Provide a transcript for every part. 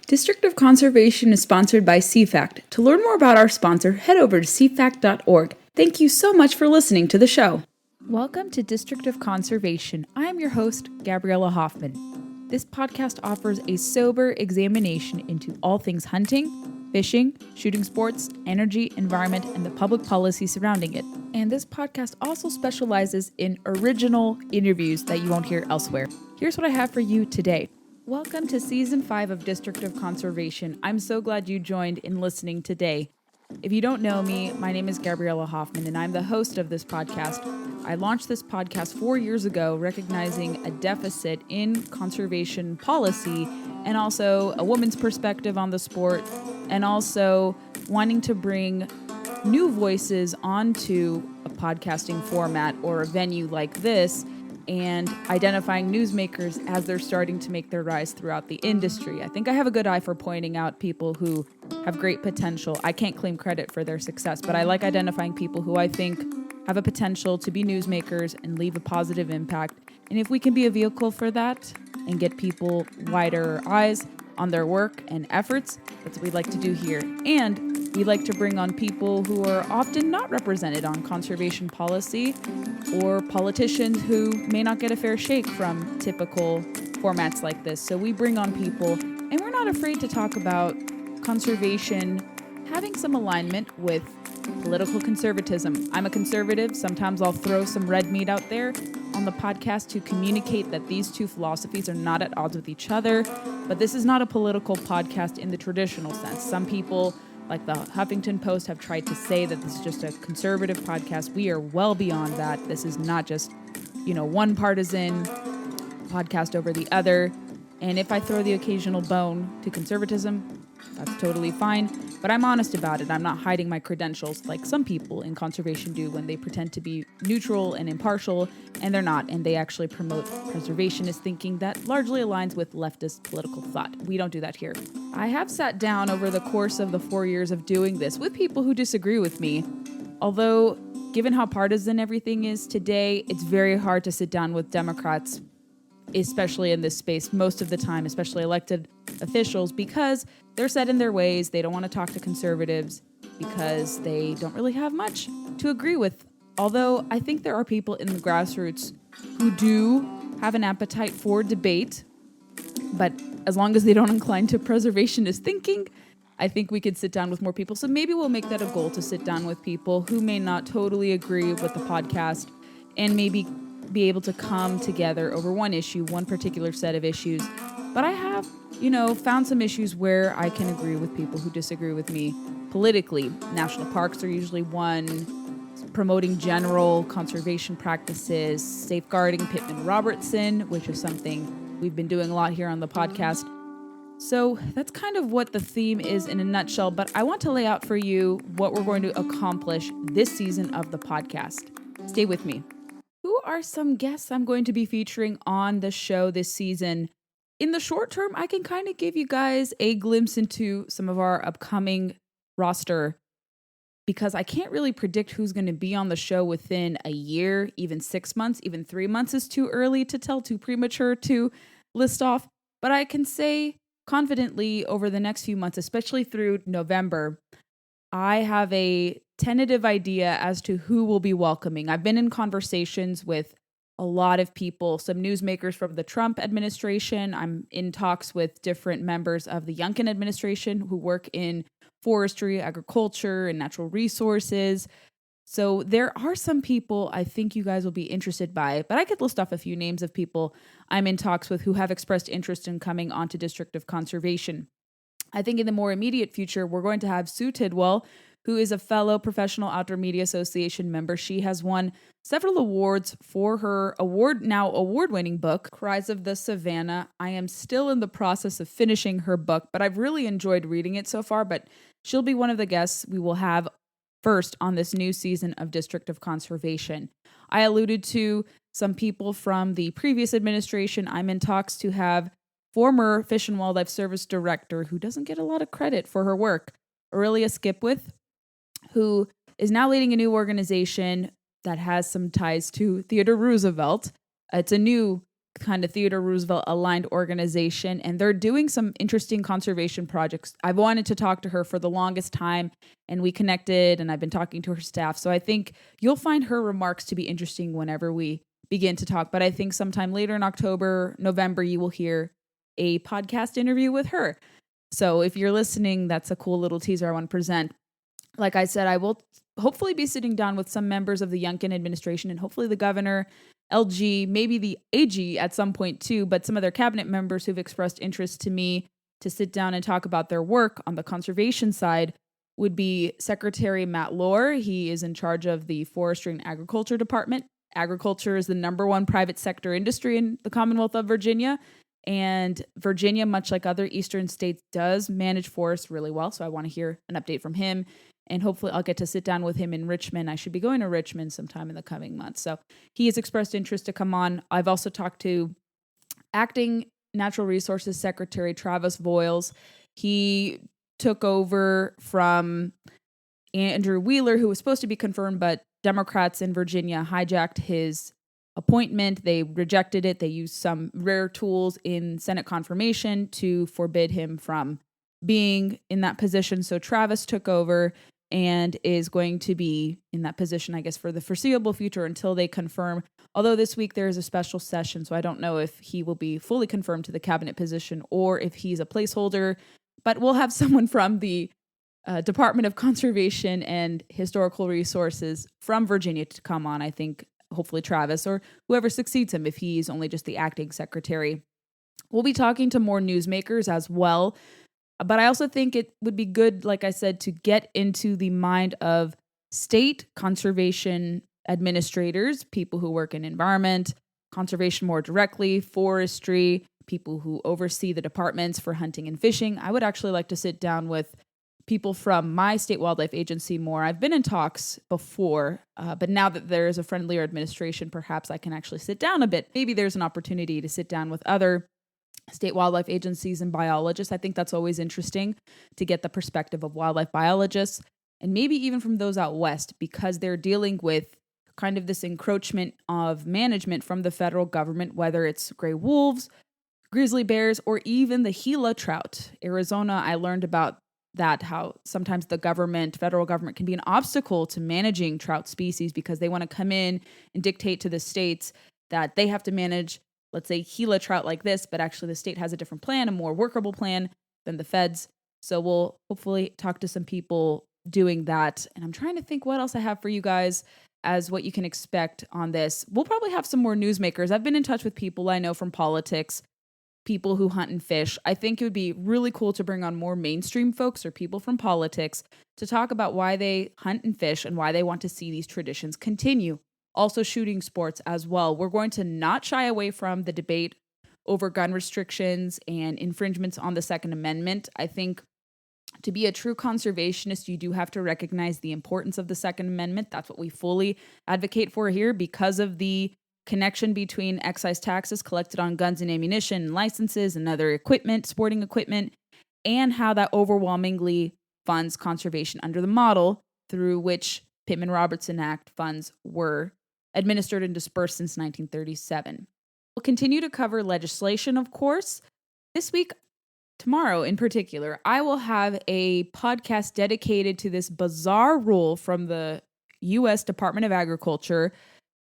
District of Conservation is sponsored by CFACT. To learn more about our sponsor, head over to cfact.org. Thank you so much for listening to the show. Welcome to District of Conservation. I am your host, Gabriella Hoffman. This podcast offers a sober examination into all things hunting, fishing, shooting sports, energy, environment, and the public policy surrounding it. And this podcast also specializes in original interviews that you won't hear elsewhere. Here's what I have for you today. Welcome to Season 5 of District of Conservation. I'm so glad you joined in listening today. If you don't know me, my name is Gabriella Hoffman, and I'm the host of this podcast. I launched this podcast 4 years ago, recognizing a deficit in conservation policy and also a woman's perspective on the sport, and also wanting to bring new voices onto a podcasting format or a venue like this, and identifying newsmakers as they're starting to make their rise throughout the industry. I think I have a good eye for pointing out people who have great potential. I can't claim credit for their success, but I like identifying people who I think have a potential to be newsmakers and leave a positive impact. And if we can be a vehicle for that and get people wider eyes on their work and efforts, that's what we'd like to do here. And we like to bring on people who are often not represented on conservation policy, or politicians who may not get a fair shake from typical formats like this. So we bring on people, and we're not afraid to talk about conservation having some alignment with political conservatism. I'm a conservative. Sometimes I'll throw some red meat out there on the podcast to communicate that these two philosophies are not at odds with each other. But this is not a political podcast in the traditional sense. Some people, like the Huffington Post, have tried to say that this is just a conservative podcast. We are well beyond that. This is not just, one partisan podcast over the other. And if I throw the occasional bone to conservatism, that's totally fine. But I'm honest about it. I'm not hiding my credentials like some people in conservation do when they pretend to be neutral and impartial, and they're not. And they actually promote preservationist thinking that largely aligns with leftist political thought. We don't do that here. I have sat down over the course of the 4 years of doing this with people who disagree with me. Although, given how partisan everything is today, it's very hard to sit down with Democrats, especially in this space most of the time, especially elected officials, because they're set in their ways. They don't want to talk to conservatives because they don't really have much to agree with. Although I think there are people in the grassroots who do have an appetite for debate, but as long as they don't incline to preservationist thinking, I think we could sit down with more people. So maybe we'll make that a goal, to sit down with people who may not totally agree with the podcast and maybe be able to come together over one issue, one particular set of issues. But I have, found some issues where I can agree with people who disagree with me politically. National parks are usually one, promoting general conservation practices, safeguarding Pittman-Robertson, which is something we've been doing a lot here on the podcast. So that's kind of what the theme is in a nutshell, but I want to lay out for you what we're going to accomplish this season of the podcast. Stay with me. Who are some guests I'm going to be featuring on the show this season? In the short term, I can kind of give you guys a glimpse into some of our upcoming roster, because I can't really predict who's going to be on the show within a year, even 6 months, even 3 months is too early to tell, too premature to list off. But I can say confidently over the next few months, especially through November, I have a tentative idea as to who we'll be welcoming. I've been in conversations with a lot of people, some newsmakers from the Trump administration. I'm in talks with different members of the Youngkin administration who work in forestry, agriculture, and natural resources. So there are some people I think you guys will be interested by, but I could list off a few names of people I'm in talks with who have expressed interest in coming onto District of Conservation. I think in the more immediate future, we're going to have Sue Tidwell, who is a fellow Professional Outdoor Media Association member. She has won several awards for her award-winning book, Cries of the Savannah. I am still in the process of finishing her book, but I've really enjoyed reading it so far. But she'll be one of the guests we will have first on this new season of District of Conservation. I alluded to some people from the previous administration. I'm in talks to have former Fish and Wildlife Service Director, who doesn't get a lot of credit for her work, Aurelia Skipwith, who is now leading a new organization that has some ties to Theodore Roosevelt. It's a new kind of Theodore Roosevelt aligned organization, and they're doing some interesting conservation projects. I've wanted to talk to her for the longest time, and we connected, and I've been talking to her staff. So I think you'll find her remarks to be interesting whenever we begin to talk. But I think sometime later in October, November, you will hear a podcast interview with her. So if you're listening, that's a cool little teaser I want to present. Like I said, I will hopefully be sitting down with some members of the Youngkin administration and hopefully the governor, LG, maybe the AG at some point too, but some of their cabinet members who've expressed interest to me to sit down and talk about their work on the conservation side would be Secretary Matt Lohr. He is in charge of the Forestry and Agriculture Department. Agriculture is the number one private sector industry in the Commonwealth of Virginia. And Virginia, much like other eastern states, does manage forests really well. So I want to hear an update from him. And hopefully I'll get to sit down with him in Richmond. I should be going to Richmond sometime in the coming months. So he has expressed interest to come on. I've also talked to Acting Natural Resources Secretary Travis Voiles. He took over from Andrew Wheeler, who was supposed to be confirmed, but Democrats in Virginia hijacked his appointment. They rejected it. They used some rare tools in Senate confirmation to forbid him from being in that position. So Travis took over and is going to be in that position, I guess, for the foreseeable future until they confirm. Although this week there is a special session, so I don't know if he will be fully confirmed to the cabinet position or if he's a placeholder. But we'll have someone from the Department of Conservation and Historical Resources from Virginia to come on, I think, hopefully Travis or whoever succeeds him if he's only just the acting secretary. We'll be talking to more newsmakers as well. But I also think it would be good, like I said, to get into the mind of state conservation administrators, people who work in environment, conservation more directly, forestry, people who oversee the departments for hunting and fishing. I would actually like to sit down with people from my state wildlife agency more. I've been in talks before, but now that there is a friendlier administration, perhaps I can actually sit down a bit. Maybe there's an opportunity to sit down with other state wildlife agencies and biologists. I think that's always interesting to get the perspective of wildlife biologists and maybe even from those out west, because they're dealing with kind of this encroachment of management from the federal government, whether it's gray wolves, grizzly bears, or even the Gila trout. Arizona, I learned about that, how sometimes the federal government can be an obstacle to managing trout species because they want to come in and dictate to the states that they have to manage, let's say, Gila trout like this, but actually the state has a different plan, a more workable plan than the feds. So we'll hopefully talk to some people doing that. And I'm trying to think what else I have for you guys as what you can expect on this. We'll probably have some more newsmakers. I've been in touch with people I know from politics, people who hunt and fish. I think it would be really cool to bring on more mainstream folks or people from politics to talk about why they hunt and fish and why they want to see these traditions continue. Also shooting sports as well. We're going to not shy away from the debate over gun restrictions and infringements on the Second Amendment. I think to be a true conservationist, you do have to recognize the importance of the Second Amendment. That's what we fully advocate for here because of the connection between excise taxes collected on guns and ammunition and licenses and other equipment, sporting equipment, and how that overwhelmingly funds conservation under the model through which Pittman-Robertson Act funds were administered and dispersed since 1937. We'll continue to cover legislation, of course. This week, tomorrow in particular, I will have a podcast dedicated to this bizarre rule from the U.S. Department of Agriculture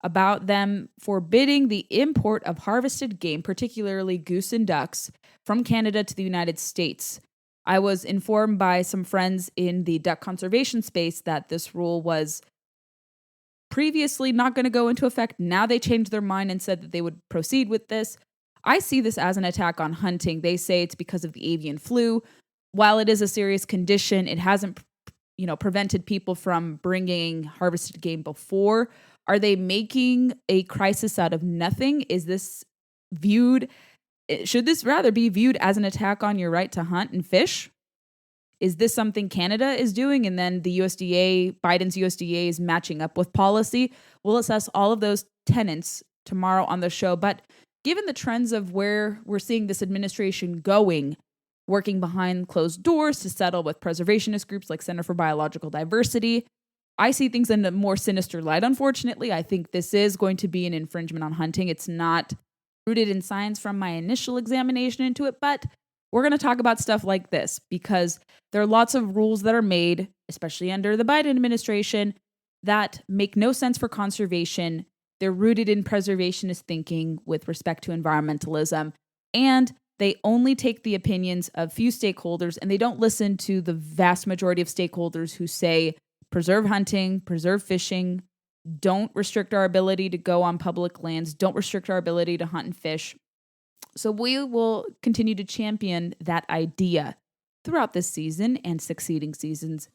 about them forbidding the import of harvested game, particularly goose and ducks, from Canada to the United States. I was informed by some friends in the duck conservation space that this rule was previously not going to go into effect. Now they changed their mind and said that they would proceed with this. I see this as an attack on hunting. They say it's because of the avian flu. While it is a serious condition, it hasn't, prevented people from bringing harvested game before. Are they making a crisis out of nothing? Should this rather be viewed as an attack on your right to hunt and fish? Is this something Canada is doing and then the Biden's USDA is matching up with policy? We'll assess all of those tenets tomorrow on the show. But given the trends of where we're seeing this administration going, working behind closed doors to settle with preservationist groups like Center for Biological Diversity, I see things in a more sinister light. Unfortunately, I think this is going to be an infringement on hunting. It's not rooted in science from my initial examination into it, but we're going to talk about stuff like this because there are lots of rules that are made, especially under the Biden administration, that make no sense for conservation. They're rooted in preservationist thinking with respect to environmentalism, and they only take the opinions of few stakeholders, and they don't listen to the vast majority of stakeholders who say, preserve hunting, preserve fishing, don't restrict our ability to go on public lands, don't restrict our ability to hunt and fish. So we will continue to champion that idea throughout this season and succeeding seasons.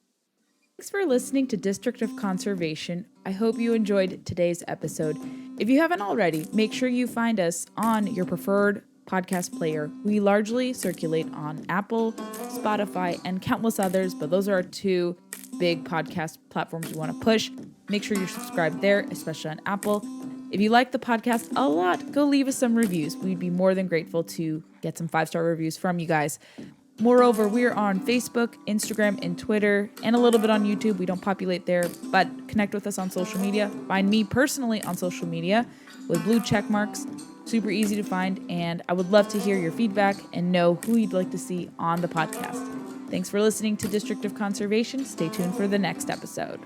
Thanks for listening to District of Conservation. I hope you enjoyed today's episode. If you haven't already, make sure you find us on your preferred podcast player. We largely circulate on Apple, Spotify, and countless others, but those are our two big podcast platforms we want to push. Make sure you're subscribed there, especially on Apple. If you like the podcast a lot, go leave us some reviews. We'd be more than grateful to get some 5-star reviews from you guys. Moreover, we're on Facebook, Instagram, and Twitter, and a little bit on YouTube. We don't populate there, but connect with us on social media. Find me personally on social media with blue check marks. Super easy to find, and I would love to hear your feedback and know who you'd like to see on the podcast. Thanks for listening to District of Conservation. Stay tuned for the next episode.